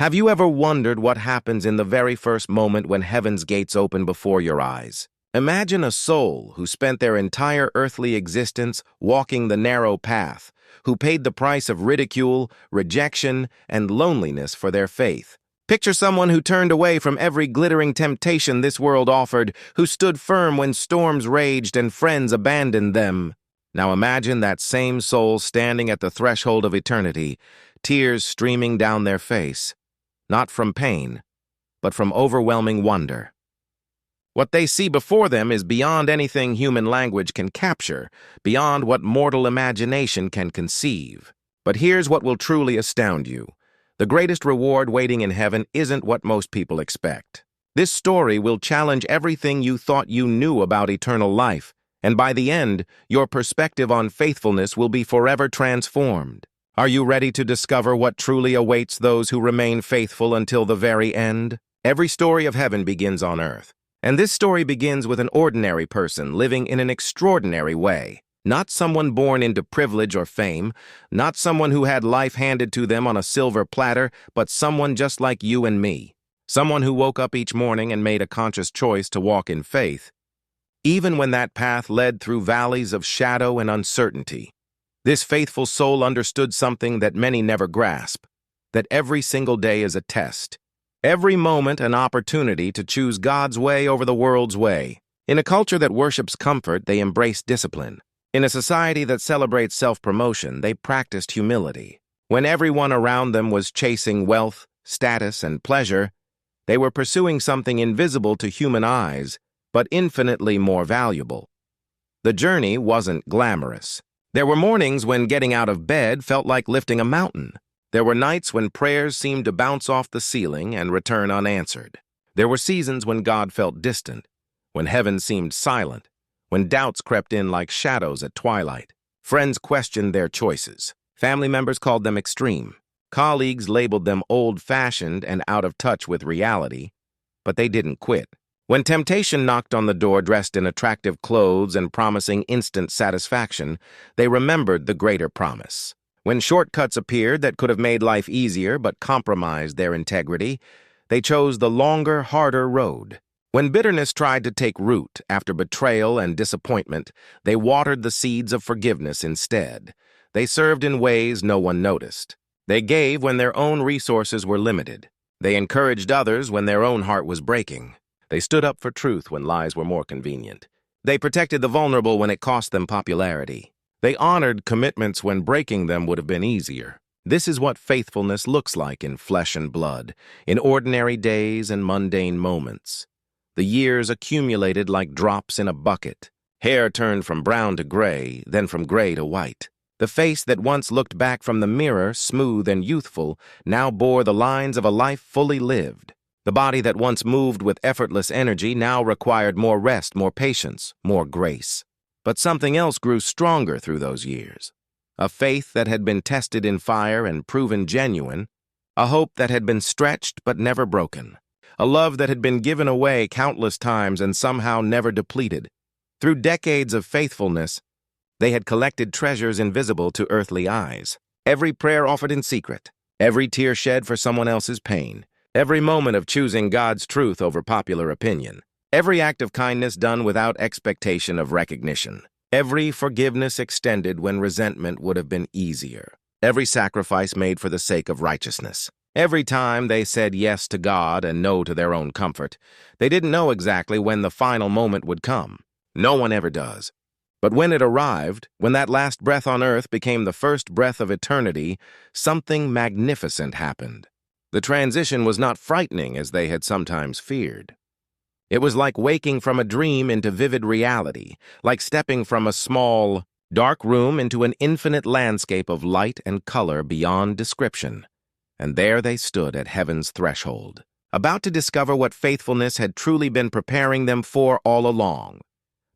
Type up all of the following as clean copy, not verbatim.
Have you ever wondered what happens in the very first moment when heaven's gates open before your eyes? Imagine a soul who spent their entire earthly existence walking the narrow path, who paid the price of ridicule, rejection, and loneliness for their faith. Picture someone who turned away from every glittering temptation this world offered, who stood firm when storms raged and friends abandoned them. Now imagine that same soul standing at the threshold of eternity, tears streaming down their face. Not from pain, but from overwhelming wonder. What they see before them is beyond anything human language can capture, beyond what mortal imagination can conceive. But here's what will truly astound you. The greatest reward waiting in heaven isn't what most people expect. This story will challenge everything you thought you knew about eternal life, and by the end, your perspective on faithfulness will be forever transformed. Are you ready to discover what truly awaits those who remain faithful until the very end? Every story of heaven begins on earth, and this story begins with an ordinary person living in an extraordinary way. Not someone born into privilege or fame, not someone who had life handed to them on a silver platter, but someone just like you and me. Someone who woke up each morning and made a conscious choice to walk in faith, even when that path led through valleys of shadow and uncertainty. This faithful soul understood something that many never grasp, that every single day is a test, every moment an opportunity to choose God's way over the world's way. In a culture that worships comfort, they embraced discipline. In a society that celebrates self-promotion, they practiced humility. When everyone around them was chasing wealth, status, and pleasure, they were pursuing something invisible to human eyes, but infinitely more valuable. The journey wasn't glamorous. There were mornings when getting out of bed felt like lifting a mountain. There were nights when prayers seemed to bounce off the ceiling and return unanswered. There were seasons when God felt distant, when heaven seemed silent, when doubts crept in like shadows at twilight. Friends questioned their choices. Family members called them extreme. Colleagues labeled them old-fashioned and out of touch with reality, but they didn't quit. When temptation knocked on the door dressed in attractive clothes and promising instant satisfaction, they remembered the greater promise. When shortcuts appeared that could have made life easier but compromised their integrity, they chose the longer, harder road. When bitterness tried to take root after betrayal and disappointment, they watered the seeds of forgiveness instead. They served in ways no one noticed. They gave when their own resources were limited. They encouraged others when their own heart was breaking. They stood up for truth when lies were more convenient. They protected the vulnerable when it cost them popularity. They honored commitments when breaking them would have been easier. This is what faithfulness looks like in flesh and blood, in ordinary days and mundane moments. The years accumulated like drops in a bucket. Hair turned from brown to gray, then from gray to white. The face that once looked back from the mirror, smooth and youthful, now bore the lines of a life fully lived. The body that once moved with effortless energy now required more rest, more patience, more grace. But something else grew stronger through those years. A faith that had been tested in fire and proven genuine. A hope that had been stretched but never broken. A love that had been given away countless times and somehow never depleted. Through decades of faithfulness, they had collected treasures invisible to earthly eyes. Every prayer offered in secret. Every tear shed for someone else's pain. Every moment of choosing God's truth over popular opinion. Every act of kindness done without expectation of recognition. Every forgiveness extended when resentment would have been easier. Every sacrifice made for the sake of righteousness. Every time they said yes to God and no to their own comfort. They didn't know exactly when the final moment would come. No one ever does. But when it arrived, when that last breath on earth became the first breath of eternity, something magnificent happened. The transition was not frightening as they had sometimes feared. It was like waking from a dream into vivid reality, like stepping from a small, dark room into an infinite landscape of light and color beyond description. And there they stood at heaven's threshold, about to discover what faithfulness had truly been preparing them for all along.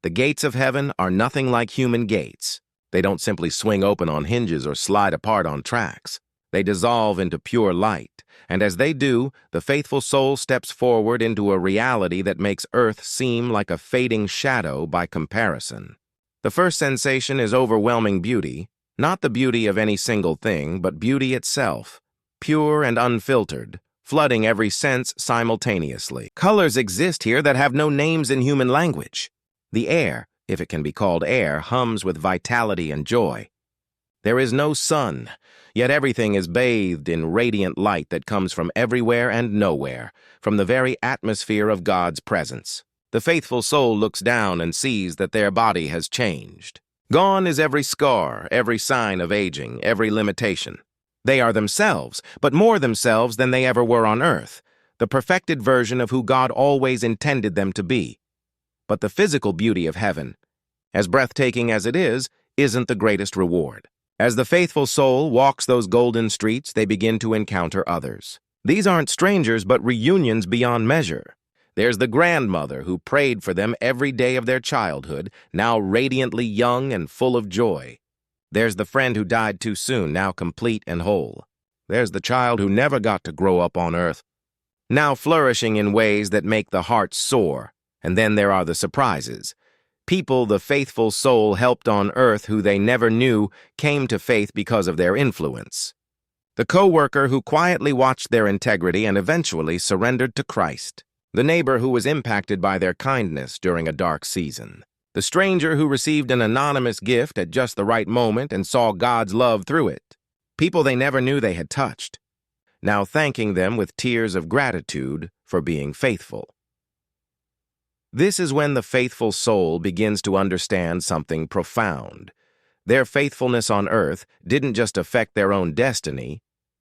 The gates of heaven are nothing like human gates. They don't simply swing open on hinges or slide apart on tracks. They dissolve into pure light, and as they do, the faithful soul steps forward into a reality that makes earth seem like a fading shadow by comparison. The first sensation is overwhelming beauty, not the beauty of any single thing, but beauty itself, pure and unfiltered, flooding every sense simultaneously. Colors exist here that have no names in human language. The air, if it can be called air, hums with vitality and joy. There is no sun, yet everything is bathed in radiant light that comes from everywhere and nowhere, from the very atmosphere of God's presence. The faithful soul looks down and sees that their body has changed. Gone is every scar, every sign of aging, every limitation. They are themselves, but more themselves than they ever were on earth, the perfected version of who God always intended them to be. But the physical beauty of heaven, as breathtaking as it is, isn't the greatest reward. As the faithful soul walks those golden streets, they begin to encounter others. These aren't strangers, but reunions beyond measure. There's the grandmother who prayed for them every day of their childhood, now radiantly young and full of joy. There's the friend who died too soon, now complete and whole. There's the child who never got to grow up on earth, now flourishing in ways that make the heart soar. And then there are the surprises. People the faithful soul helped on earth who they never knew came to faith because of their influence. The co-worker who quietly watched their integrity and eventually surrendered to Christ. The neighbor who was impacted by their kindness during a dark season. The stranger who received an anonymous gift at just the right moment and saw God's love through it. People they never knew they had touched, now thanking them with tears of gratitude for being faithful. This is when the faithful soul begins to understand something profound. Their faithfulness on earth didn't just affect their own destiny,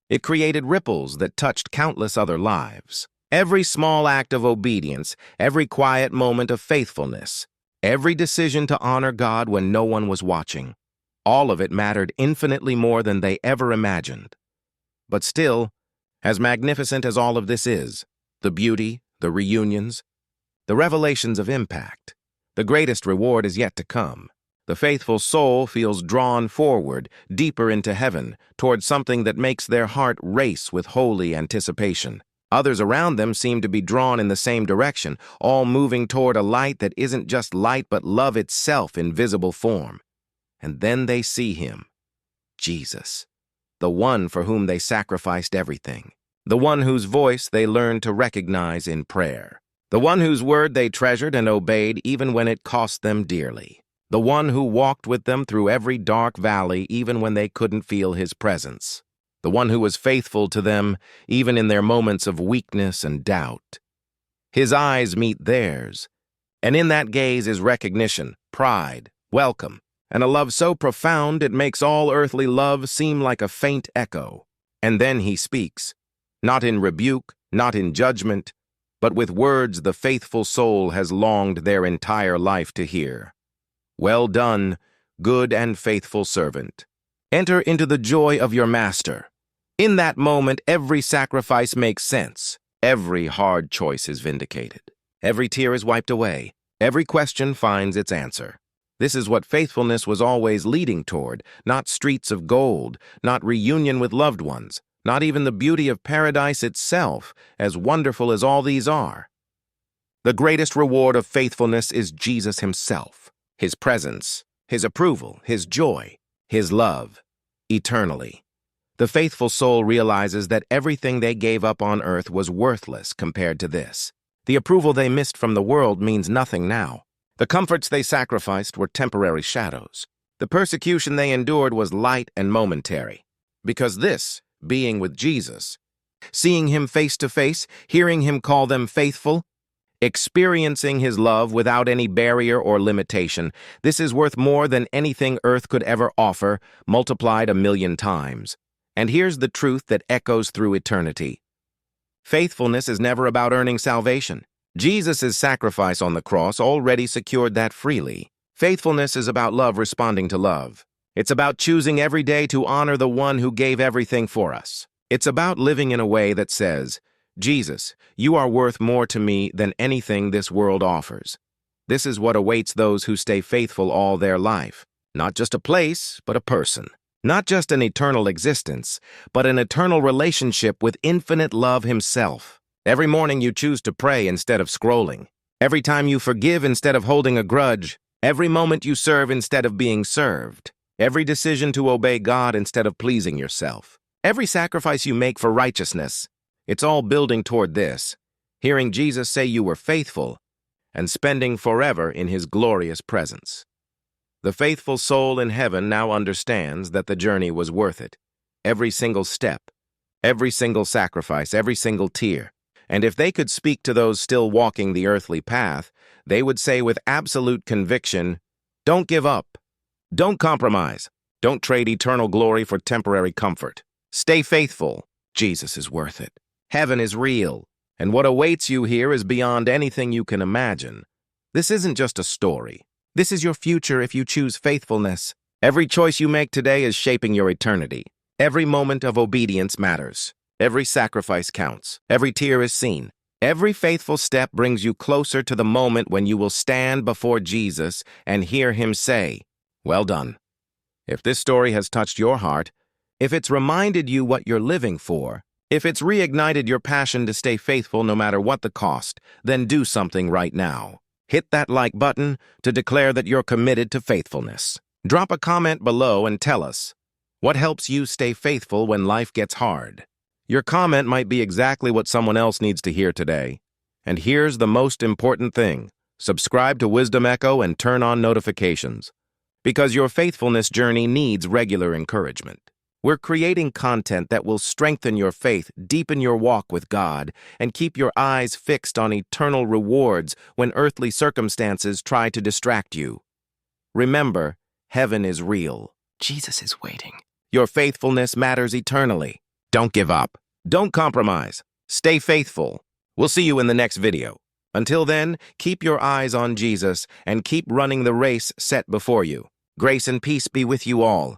it created ripples that touched countless other lives. Every small act of obedience, every quiet moment of faithfulness, every decision to honor God when no one was watching, all of it mattered infinitely more than they ever imagined. But still, as magnificent as all of this is, the beauty, the reunions, the revelations of impact, the greatest reward is yet to come. The faithful soul feels drawn forward, deeper into heaven, toward something that makes their heart race with holy anticipation. Others around them seem to be drawn in the same direction, all moving toward a light that isn't just light but love itself in visible form. And then they see him, Jesus, the one for whom they sacrificed everything, the one whose voice they learned to recognize in prayer, the one whose word they treasured and obeyed even when it cost them dearly, the one who walked with them through every dark valley even when they couldn't feel his presence, the one who was faithful to them even in their moments of weakness and doubt. His eyes meet theirs, and in that gaze is recognition, pride, welcome, and a love so profound it makes all earthly love seem like a faint echo. And then he speaks, not in rebuke, not in judgment, but with words the faithful soul has longed their entire life to hear. Well done, good and faithful servant. Enter into the joy of your master. In that moment, every sacrifice makes sense. Every hard choice is vindicated. Every tear is wiped away. Every question finds its answer. This is what faithfulness was always leading toward, not streets of gold, not reunion with loved ones, not even the beauty of paradise itself, as wonderful as all these are. The greatest reward of faithfulness is Jesus himself, his presence, his approval, his joy, his love, eternally. The faithful soul realizes that everything they gave up on earth was worthless compared to this. The approval they missed from the world means nothing now. The comforts they sacrificed were temporary shadows. The persecution they endured was light and momentary. Because this, being with Jesus, seeing him face to face, hearing him call them faithful, experiencing his love without any barrier or limitation, this is worth more than anything earth could ever offer, multiplied 1,000,000 times. And here's the truth that echoes through eternity. Faithfulness is never about earning salvation. Jesus' sacrifice on the cross already secured that freely. Faithfulness is about love responding to love. It's about choosing every day to honor the one who gave everything for us. It's about living in a way that says, Jesus, you are worth more to me than anything this world offers. This is what awaits those who stay faithful all their life. Not just a place, but a person. Not just an eternal existence, but an eternal relationship with infinite love himself. Every morning you choose to pray instead of scrolling. Every time you forgive instead of holding a grudge. Every moment you serve instead of being served. Every decision to obey God instead of pleasing yourself. Every sacrifice you make for righteousness. It's all building toward this, hearing Jesus say you were faithful and spending forever in his glorious presence. The faithful soul in heaven now understands that the journey was worth it. Every single step, every single sacrifice, every single tear. And if they could speak to those still walking the earthly path, they would say with absolute conviction, "Don't give up. Don't compromise. Don't trade eternal glory for temporary comfort. Stay faithful. Jesus is worth it. Heaven is real, and what awaits you here is beyond anything you can imagine. This isn't just a story. This is your future if you choose faithfulness. Every choice you make today is shaping your eternity. Every moment of obedience matters. Every sacrifice counts. Every tear is seen. Every faithful step brings you closer to the moment when you will stand before Jesus and hear him say, "Well done." If this story has touched your heart, if it's reminded you what you're living for, if it's reignited your passion to stay faithful no matter what the cost, then do something right now. Hit that like button to declare that you're committed to faithfulness. Drop a comment below and tell us, what helps you stay faithful when life gets hard? Your comment might be exactly what someone else needs to hear today. And here's the most important thing. Subscribe to Wisdom Echo and turn on notifications. Because your faithfulness journey needs regular encouragement. We're creating content that will strengthen your faith, deepen your walk with God, and keep your eyes fixed on eternal rewards when earthly circumstances try to distract you. Remember, heaven is real. Jesus is waiting. Your faithfulness matters eternally. Don't give up. Don't compromise. Stay faithful. We'll see you in the next video. Until then, keep your eyes on Jesus and keep running the race set before you. Grace and peace be with you all.